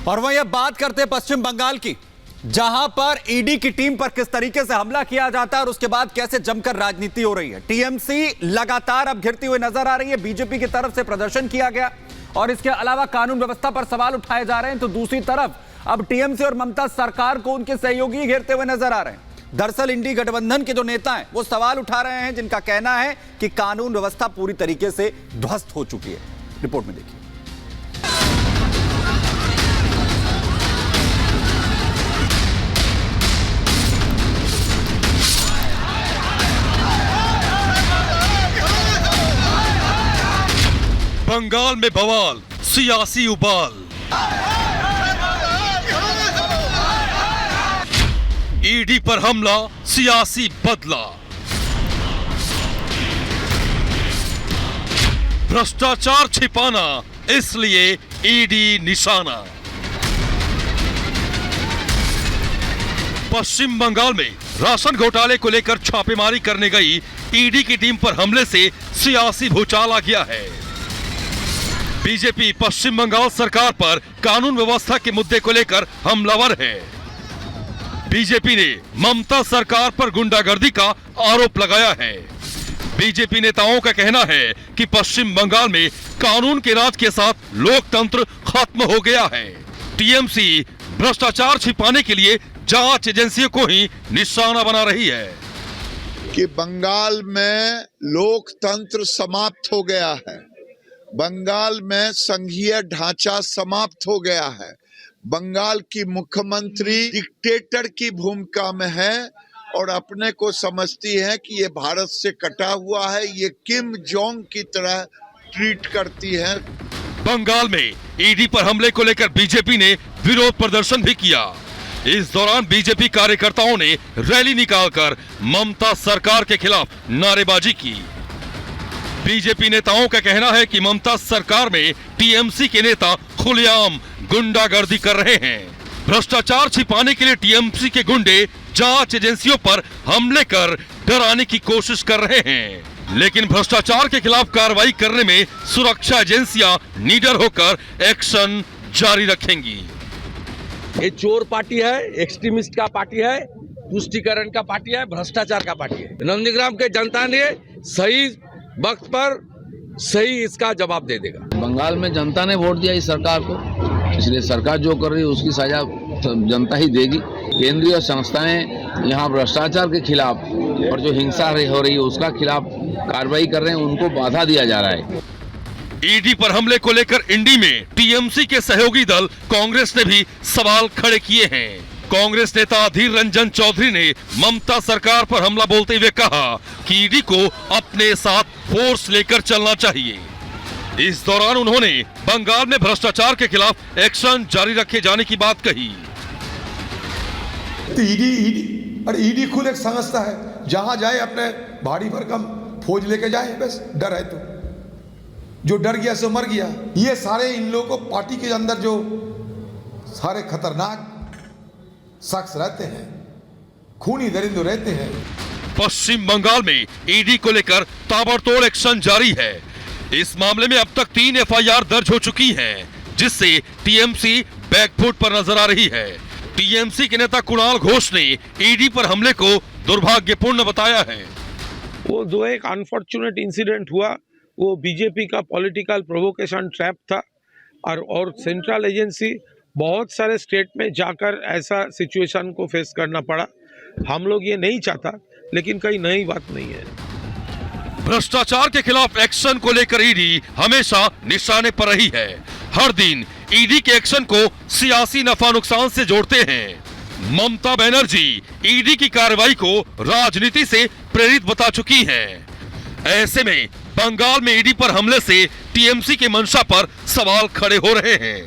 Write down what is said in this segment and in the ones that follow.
और वहीं अब बात करते हैं पश्चिम बंगाल की, जहां पर ईडी की टीम पर किस तरीके से हमला किया जाता है और उसके बाद कैसे जमकर राजनीति हो रही है। टीएमसी लगातार अब घिरती हुई नजर आ रही है। बीजेपी की तरफ से प्रदर्शन किया गया और इसके अलावा कानून व्यवस्था पर सवाल उठाए जा रहे हैं, तो दूसरी तरफ अब टीएमसी और ममता सरकार को उनके सहयोगी घेरते हुए नजर आ रहे हैं। दरअसल इंडी गठबंधन के जो नेता हैं वो सवाल उठा रहे हैं, जिनका कहना है कि कानून व्यवस्था पूरी तरीके से ध्वस्त हो चुकी है। रिपोर्ट में देखिए। बंगाल में बवाल, सियासी उबाल। ईडी पर हमला, सियासी बदला। भ्रष्टाचार छिपाना, इसलिए ईडी निशाना। पश्चिम बंगाल में राशन घोटाले को लेकर छापेमारी करने गई ईडी की टीम पर हमले से सियासी भूचाल आ गया है। बीजेपी पश्चिम बंगाल सरकार पर कानून व्यवस्था के मुद्दे को लेकर हमलावर है। बीजेपी ने ममता सरकार पर गुंडागर्दी का आरोप लगाया है। बीजेपी नेताओं का कहना है कि पश्चिम बंगाल में कानून के राज के साथ लोकतंत्र खत्म हो गया है। टीएमसी भ्रष्टाचार छिपाने के लिए जांच एजेंसियों को ही निशाना बना रही है कि बंगाल में लोकतंत्र समाप्त हो गया है, बंगाल में संघीय ढांचा समाप्त हो गया है, बंगाल की मुख्यमंत्री डिक्टेटर की भूमिका में है और अपने को समझती है कि ये भारत से कटा हुआ है, ये किम जोंग की तरह ट्रीट करती है। बंगाल में ईडी पर हमले को लेकर बीजेपी ने विरोध प्रदर्शन भी किया। इस दौरान बीजेपी कार्यकर्ताओं ने रैली निकालकर ममता सरकार के खिलाफ नारेबाजी की। बीजेपी नेताओं का कहना है कि ममता सरकार में टीएमसी के नेता खुलेआम गुंडागर्दी कर रहे हैं। भ्रष्टाचार छिपाने के लिए टीएमसी के गुंडे जांच एजेंसियों पर हमले कर डराने की कोशिश कर रहे हैं, लेकिन भ्रष्टाचार के खिलाफ कार्रवाई करने में सुरक्षा एजेंसियां निडर होकर एक्शन जारी रखेंगी। ये चोर पार्टी है, एक्सट्रीमिस्ट का पार्टी है, तुष्टीकरण का पार्टी है, भ्रष्टाचार का पार्टी है। नंदीग्राम के जनता ने सही वक्त पर सही इसका जवाब दे देगा। बंगाल में जनता ने वोट दिया इस सरकार को, इसलिए सरकार जो कर रही है उसकी सजा जनता ही देगी। केंद्रीय संस्थाएं यहाँ भ्रष्टाचार के खिलाफ और जो हिंसा हो रही है उसका खिलाफ कार्रवाई कर रहे हैं, उनको बाधा दिया जा रहा है। ईडी पर हमले को लेकर इंडी में टीएमसी के सहयोगी दल कांग्रेस ने भी सवाल खड़े किए हैं। कांग्रेस नेता अधीर रंजन चौधरी ने ममता सरकार पर हमला बोलते हुए कहा कि ईडी को अपने साथ फोर्स लेकर चलना चाहिए। इस दौरान उन्होंने बंगाल में भ्रष्टाचार के खिलाफ एक्शन जारी रखे जाने की बात कही। तो ईडी खुद एक संस्था है, जहां जाए अपने भारी भरकम फौज लेके जाए, बस डर है तो जो डर गया सो मर गया। ये सारे इन लोगों को पार्टी के अंदर जो सारे खतरनाक शख्स रहते हैं, खूनी दरिंदे रहते हैं। पश्चिम बंगाल में ईडी को लेकर ताबड़तोड़ एक्शन जारी है। इस मामले में अब तक 3 एफआईआर दर्ज हो चुकी हैं, जिससे टीएमसी बैकफुट पर नजर आ रही है। टीएमसी के नेता कुणाल घोष ने ईडी पर हमले को दुर्भाग्यपूर्ण बताया है। वो जो एक अनफॉर्चुनेट इंसिडेंट हुआ, वो बीजेपी का पॉलिटिकल प्रोवोकेशन ट्रैप था और सेंट्रल एजेंसी बहुत सारे स्टेट में जाकर ऐसा सिचुएशन को फेस करना पड़ा। हम लोग ये नहीं चाहता, लेकिन कहीं नई बात नहीं है। भ्रष्टाचार के खिलाफ एक्शन को लेकर ईडी हमेशा निशाने पर रही है। हर दिन ईडी के एक्शन को सियासी नफा नुकसान से जोड़ते हैं। ममता बनर्जी ईडी की कार्रवाई को राजनीति से प्रेरित बता चुकी हैं। ऐसे में बंगाल में ईडी पर हमले से टीएमसी के मंशा पर सवाल खड़े हो रहे हैं।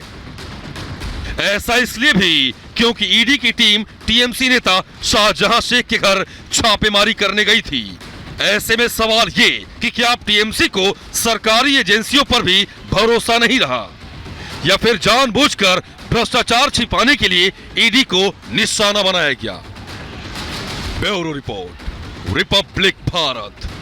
ऐसा इसलिए भी क्योंकि ईडी की टीम टीएमसी नेता शाहजहां शेख के घर छापेमारी करने गई थी। ऐसे में सवाल ये कि क्या अब टीएमसी को सरकारी एजेंसियों पर भी भरोसा नहीं रहा, या फिर जानबूझकर भ्रष्टाचार छिपाने के लिए ईडी को निशाना बनाया गया। Bureau report, Republic Bharat.